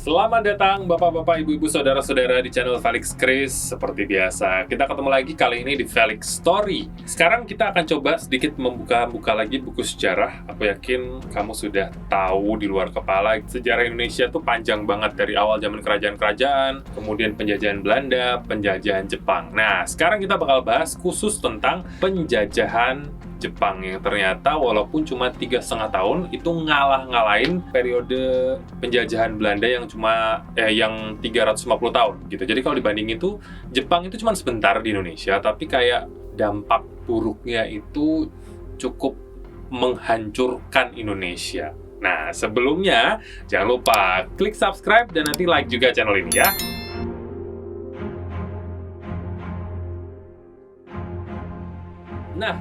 Selamat datang Bapak-Bapak, Ibu-Ibu, Saudara-saudara di channel Felix Chris. Seperti biasa, kita ketemu lagi kali ini di Felix Story. Sekarang kita akan coba sedikit membuka lagi buku sejarah. Aku yakin kamu sudah tahu di luar kepala, sejarah Indonesia tuh panjang banget dari awal zaman kerajaan-kerajaan, kemudian penjajahan Belanda, penjajahan Jepang. Nah, sekarang kita bakal bahas khusus tentang penjajahan Jepang yang ternyata walaupun cuma 3,5 tahun itu ngalahin periode penjajahan Belanda yang cuma yang 350 tahun gitu. Jadi kalau dibanding itu Jepang itu cuma sebentar di Indonesia, tapi kayak dampak buruknya itu cukup menghancurkan Indonesia. Nah, sebelumnya jangan lupa klik subscribe dan nanti like juga channel ini ya. Nah,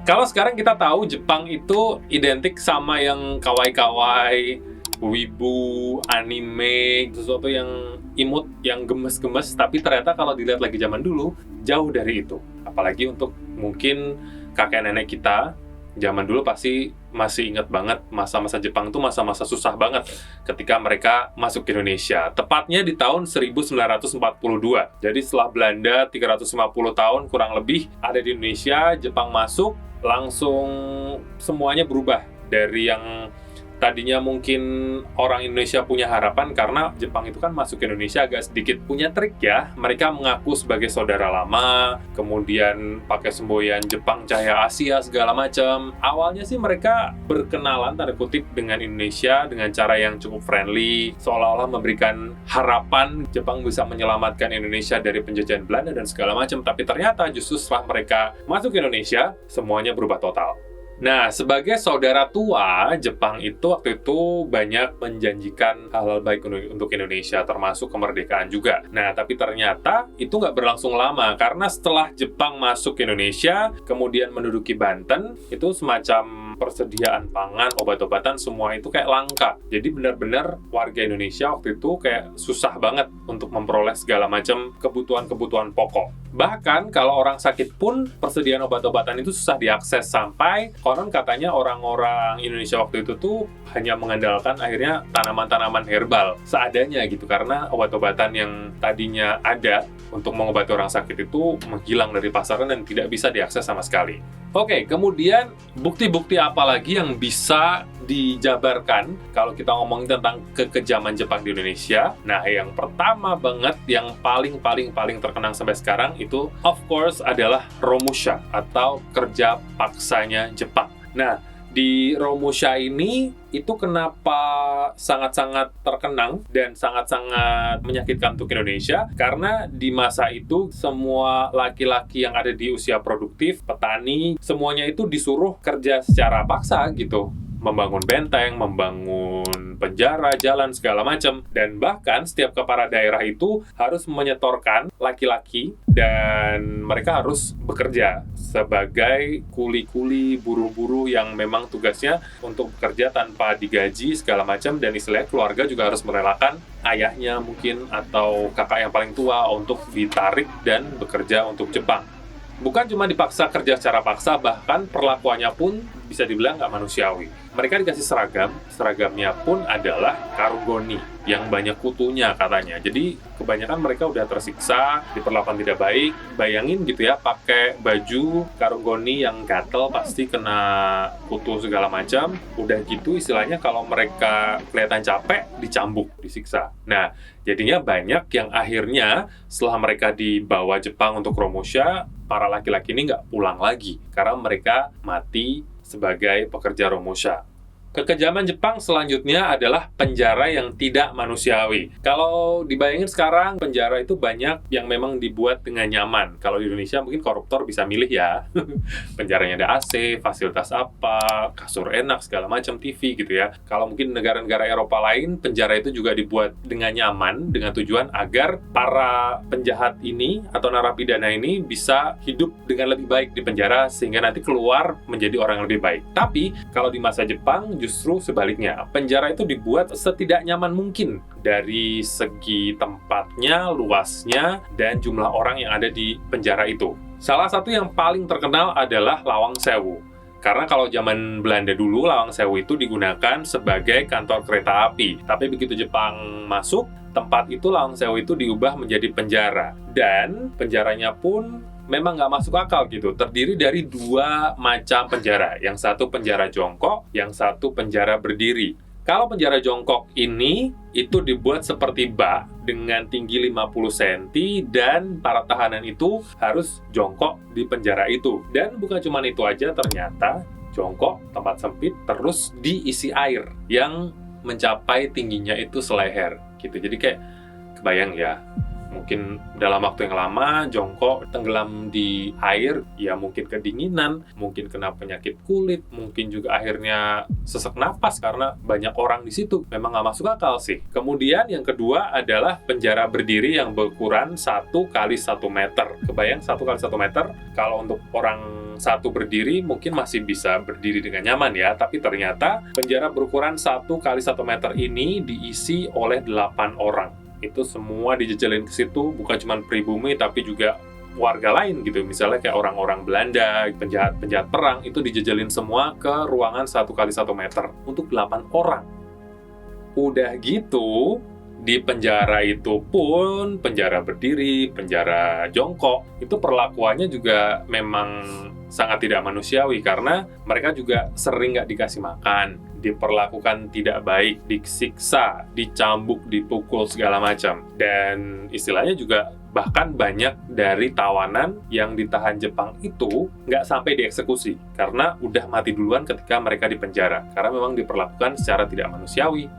kalau sekarang kita tahu Jepang itu identik sama yang kawaii-kawaii, wibu, anime, sesuatu yang imut, yang gemes-gemes, tapi ternyata kalau dilihat lagi zaman dulu, jauh dari itu. Apalagi untuk mungkin kakek nenek kita, zaman dulu pasti masih ingat banget masa-masa Jepang itu masa-masa susah banget ketika mereka masuk ke Indonesia. Tepatnya di tahun 1942. Jadi setelah Belanda 350 tahun kurang lebih ada di Indonesia, Jepang masuk, langsung semuanya berubah. Dari yang tadinya mungkin orang Indonesia punya harapan karena Jepang itu kan masuk ke Indonesia agak sedikit punya trik ya. Mereka mengaku sebagai saudara lama, kemudian pakai semboyan Jepang Cahaya Asia segala macam. Awalnya sih mereka berkenalan tanda kutip dengan Indonesia dengan cara yang cukup friendly, seolah-olah memberikan harapan Jepang bisa menyelamatkan Indonesia dari penjajahan Belanda dan segala macam. Tapi ternyata justru setelah mereka masuk ke Indonesia, semuanya berubah total. Nah, sebagai saudara tua, Jepang itu waktu itu banyak menjanjikan hal-hal baik untuk Indonesia, termasuk kemerdekaan juga. Nah, tapi ternyata itu nggak berlangsung lama, karena setelah Jepang masuk ke Indonesia, kemudian menduduki Banten, itu semacam persediaan pangan, obat-obatan, semua itu kayak langka. Jadi benar-benar warga Indonesia waktu itu kayak susah banget untuk memperoleh segala macam kebutuhan-kebutuhan pokok. Bahkan kalau orang sakit pun persediaan obat-obatan itu susah diakses, sampai konon katanya orang-orang Indonesia waktu itu tuh hanya mengandalkan akhirnya tanaman-tanaman herbal seadanya gitu, karena obat-obatan yang tadinya ada untuk mengobati orang sakit itu menghilang dari pasaran dan tidak bisa diakses sama sekali. Oke, kemudian bukti-bukti apa lagi yang bisa dijabarkan kalau kita ngomongin tentang kekejaman Jepang di Indonesia? Nah, yang pertama banget, yang paling terkenang sampai sekarang itu of course adalah Romusha atau kerja paksanya Jepang. Nah, di Romusha ini itu kenapa sangat-sangat terkenang dan sangat-sangat menyakitkan untuk Indonesia? Karena di masa itu semua laki-laki yang ada di usia produktif, petani, semuanya itu disuruh kerja secara paksa gitu. Membangun benteng, membangun penjara, jalan, segala macam. Dan bahkan setiap kepala daerah itu harus menyetorkan laki-laki dan mereka harus bekerja sebagai kuli-kuli, buruh-buruh yang memang tugasnya untuk bekerja tanpa digaji, segala macam. Dan istilahnya keluarga juga harus merelakan ayahnya mungkin atau kakak yang paling tua untuk ditarik dan bekerja untuk Jepang. Bukan cuma dipaksa kerja secara paksa, bahkan perlakuannya pun bisa dibilang nggak manusiawi. Mereka dikasih seragam, seragamnya pun adalah karugoni, yang banyak kutunya katanya. Jadi kebanyakan mereka udah tersiksa, diperlakukan tidak baik. Bayangin gitu ya, pakai baju karugoni yang gatel, pasti kena kutu segala macam. Udah gitu istilahnya kalau mereka kelihatan capek, dicambuk, disiksa. Nah, jadinya banyak yang akhirnya setelah mereka dibawa Jepang untuk Romusha, para laki-laki ini nggak pulang lagi karena mereka mati sebagai pekerja Romusha. Kekejaman Jepang selanjutnya adalah penjara yang tidak manusiawi. Kalau dibayangin sekarang, penjara itu banyak yang memang dibuat dengan nyaman. Kalau di Indonesia mungkin koruptor bisa milih ya. Penjaranya ada AC, fasilitas apa, kasur enak, segala macam, TV gitu ya. Kalau mungkin negara-negara Eropa lain, penjara itu juga dibuat dengan nyaman, dengan tujuan agar para penjahat ini atau narapidana ini bisa hidup dengan lebih baik di penjara sehingga nanti keluar menjadi orang yang lebih baik. Tapi kalau di masa Jepang justru sebaliknya, penjara itu dibuat setidak nyaman mungkin dari segi tempatnya, luasnya, dan jumlah orang yang ada di penjara itu. Salah satu yang paling terkenal adalah Lawang Sewu. Karena kalau zaman Belanda dulu, Lawang Sewu itu digunakan sebagai kantor kereta api. Tapi begitu Jepang masuk, tempat itu Lawang Sewu itu diubah menjadi penjara. Dan penjaranya pun memang nggak masuk akal gitu. Terdiri dari 2 macam penjara. Yang satu penjara jongkok, yang satu penjara berdiri. Kalau penjara jongkok ini, itu dibuat seperti bak dengan tinggi 50 cm dan para tahanan itu harus jongkok di penjara itu. Dan bukan cuma itu aja, ternyata jongkok, tempat sempit, terus diisi air yang mencapai tingginya itu seleher gitu. Jadi kayak kebayang ya, mungkin dalam waktu yang lama jongkok tenggelam di air, ya mungkin kedinginan, mungkin kena penyakit kulit, mungkin juga akhirnya sesak napas karena banyak orang di situ. Memang nggak masuk akal sih. Kemudian yang kedua adalah penjara berdiri yang berukuran 1 kali 1 meter. Kebayang 1 kali 1 meter? Kalau untuk orang satu berdiri mungkin masih bisa berdiri dengan nyaman ya, tapi ternyata penjara berukuran 1 kali 1 meter ini diisi oleh 8 orang. Itu semua dijejelin ke situ, bukan cuma pribumi tapi juga warga lain gitu. Misalnya kayak orang-orang Belanda, penjahat-penjahat perang, itu dijejelin semua ke ruangan 1 kali 1 meter untuk 8 orang. Udah gitu, di penjara itu pun, penjara berdiri, penjara jongkok, itu perlakuannya juga memang sangat tidak manusiawi karena mereka juga sering nggak dikasih makan, diperlakukan tidak baik, disiksa, dicambuk, dipukul segala macam. Dan istilahnya juga bahkan banyak dari tawanan yang ditahan Jepang itu nggak sampai dieksekusi karena udah mati duluan ketika mereka di penjara karena memang diperlakukan secara tidak manusiawi.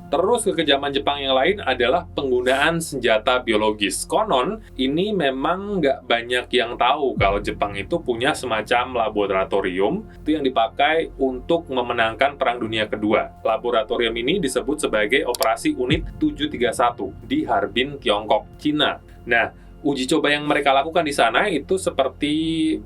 Terus kekejaman Jepang yang lain adalah penggunaan senjata biologis. Konon, ini memang nggak banyak yang tahu kalau Jepang itu punya semacam laboratorium itu yang dipakai untuk memenangkan Perang Dunia Kedua. Laboratorium ini disebut sebagai Operasi Unit 731 di Harbin, Tiongkok, Cina. Nah, uji coba yang mereka lakukan di sana itu seperti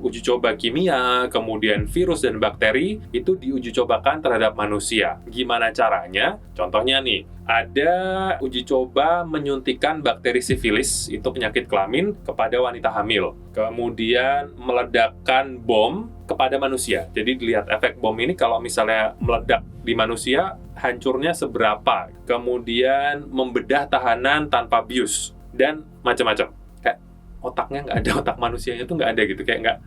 uji coba kimia, kemudian virus dan bakteri itu diuji cobakan terhadap manusia. Gimana caranya? Contohnya nih, ada uji coba menyuntikkan bakteri sifilis, itu penyakit kelamin, kepada wanita hamil. Kemudian meledakkan bom kepada manusia. Jadi dilihat efek bom ini kalau misalnya meledak di manusia, hancurnya seberapa. Kemudian membedah tahanan tanpa bius, dan macam-macam. Otaknya nggak ada, otak manusianya tuh nggak ada gitu, kayak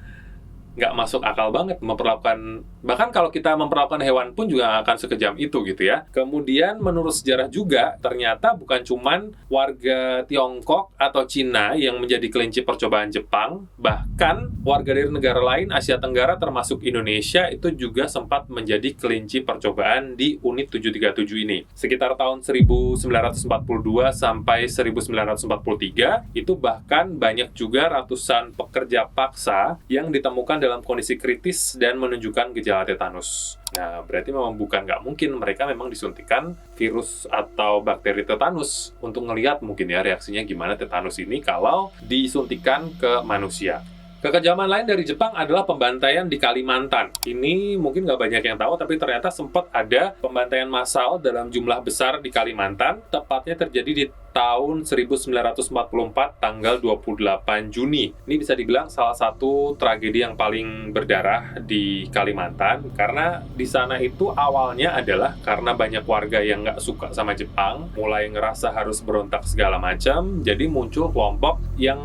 nggak masuk akal banget memperlakukan, bahkan kalau kita memperlakukan hewan pun juga akan sekejam itu gitu ya. Kemudian menurut sejarah juga, ternyata bukan cuman warga Tiongkok atau Cina yang menjadi kelinci percobaan Jepang, bahkan warga dari negara lain Asia Tenggara termasuk Indonesia itu juga sempat menjadi kelinci percobaan di Unit 737 ini. Sekitar tahun 1942 sampai 1943, itu bahkan banyak juga ratusan pekerja paksa yang ditemukan dalam kondisi kritis dan menunjukkan gejala tetanus. Nah, berarti memang bukan nggak mungkin mereka memang disuntikan virus atau bakteri tetanus untuk ngelihat mungkin ya reaksinya gimana tetanus ini kalau disuntikan ke manusia. Kekejaman lain dari Jepang adalah pembantaian di Kalimantan. Ini mungkin nggak banyak yang tahu, tapi ternyata sempat ada pembantaian massal dalam jumlah besar di Kalimantan, tepatnya terjadi di tahun 1944, tanggal 28 Juni. Ini bisa dibilang salah satu tragedi yang paling berdarah di Kalimantan, karena di sana itu awalnya adalah karena banyak warga yang nggak suka sama Jepang, mulai ngerasa harus berontak segala macam, jadi muncul kelompok yang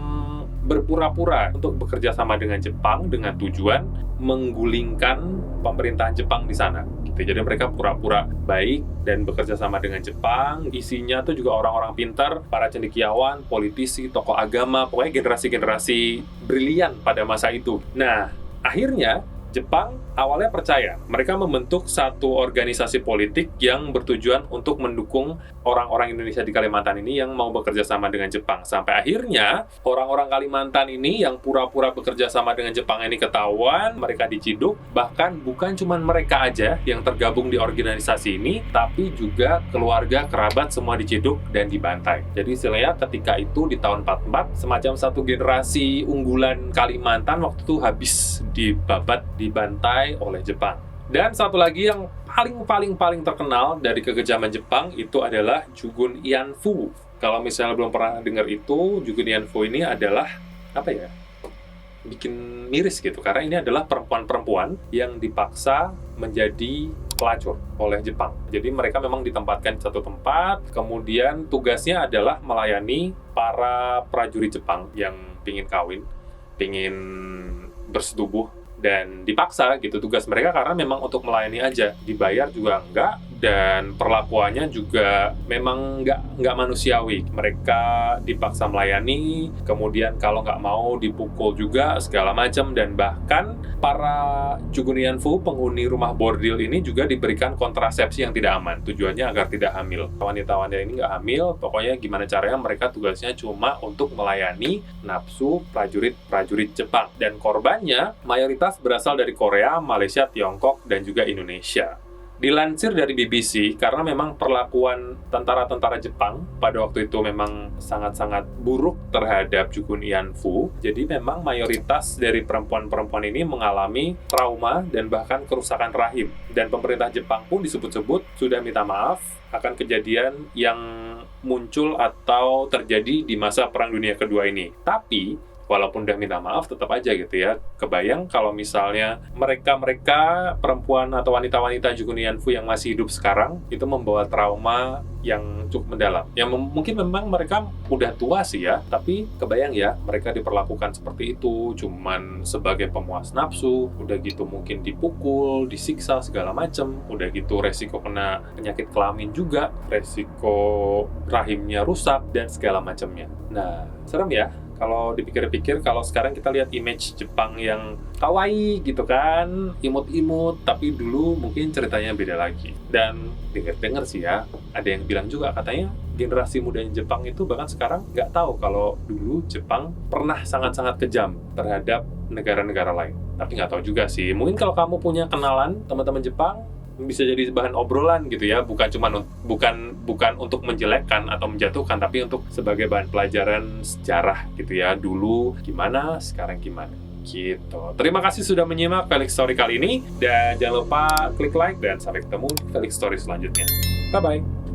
berpura-pura untuk bekerja sama dengan Jepang dengan tujuan menggulingkan pemerintahan Jepang di sana. Jadi mereka pura-pura baik dan bekerja sama dengan Jepang. Isinya tuh juga orang-orang pintar, para cendekiawan, politisi, tokoh agama, pokoknya generasi-generasi brilian pada masa itu. Nah, akhirnya Jepang awalnya percaya. Mereka membentuk satu organisasi politik yang bertujuan untuk mendukung orang-orang Indonesia di Kalimantan ini yang mau bekerja sama dengan Jepang. Sampai akhirnya, orang-orang Kalimantan ini yang pura-pura bekerja sama dengan Jepang ini ketahuan, mereka diciduk. Bahkan bukan cuma mereka aja yang tergabung di organisasi ini, tapi juga keluarga, kerabat semua diciduk dan dibantai. Jadi istilahnya ketika itu di tahun 44, semacam satu generasi unggulan Kalimantan waktu itu habis dibabat, dibantai oleh Jepang. Dan satu lagi yang paling terkenal dari kekejaman Jepang itu adalah Jugun Ianfu. Kalau misalnya belum pernah dengar itu, Jugun Ianfu ini adalah apa ya? bikin miris gitu, karena ini adalah perempuan-perempuan yang dipaksa menjadi pelacur oleh Jepang. Jadi mereka memang ditempatkan di satu tempat, kemudian tugasnya adalah melayani para prajurit Jepang yang pingin kawin, pingin bersetubuh, dan dipaksa gitu tugas mereka karena memang untuk melayani aja, dibayar juga enggak, dan perlakuannya juga memang nggak manusiawi. Mereka dipaksa melayani, kemudian kalau nggak mau dipukul juga segala macam, dan bahkan para Jugunianfu, penghuni rumah bordil ini juga diberikan kontrasepsi yang tidak aman, tujuannya agar tidak hamil. Wanita-wanita ini nggak hamil, pokoknya gimana caranya mereka tugasnya cuma untuk melayani nafsu prajurit-prajurit Jepang, dan korbannya mayoritas berasal dari Korea, Malaysia, Tiongkok, dan juga Indonesia. Dilansir dari BBC, karena memang perlakuan tentara-tentara Jepang pada waktu itu memang sangat-sangat buruk terhadap Jugunianfu, jadi memang mayoritas dari perempuan-perempuan ini mengalami trauma dan bahkan kerusakan rahim. Dan pemerintah Jepang pun disebut-sebut sudah minta maaf akan kejadian yang muncul atau terjadi di masa Perang Dunia Kedua ini. Tapi walaupun udah minta maaf, tetap aja gitu ya. Kebayang kalau misalnya mereka perempuan atau wanita-wanita Jugunianfu yang masih hidup sekarang, itu membawa trauma yang cukup mendalam. Yang mungkin memang mereka udah tua sih ya, tapi kebayang ya, mereka diperlakukan seperti itu, cuman sebagai pemuas nafsu, udah gitu mungkin dipukul, disiksa, segala macem, udah gitu resiko kena penyakit kelamin juga, resiko rahimnya rusak, dan segala macamnya. Nah, serem ya. Kalau dipikir-pikir, kalau sekarang kita lihat image Jepang yang kawaii gitu kan, imut-imut, tapi dulu mungkin ceritanya beda lagi. Dan dengar sih ya, ada yang bilang juga katanya generasi mudanya Jepang itu bahkan sekarang nggak tahu kalau dulu Jepang pernah sangat-sangat kejam terhadap negara-negara lain. Tapi nggak tahu juga sih. Mungkin kalau kamu punya kenalan teman-teman Jepang, bisa jadi bahan obrolan gitu ya, bukan untuk menjelekkan atau menjatuhkan, tapi untuk sebagai bahan pelajaran sejarah gitu ya, dulu gimana, sekarang gimana gitu. Terima kasih sudah menyimak Felix Story kali ini, dan jangan lupa klik like, dan sampai ketemu di Felix Story selanjutnya. Bye bye.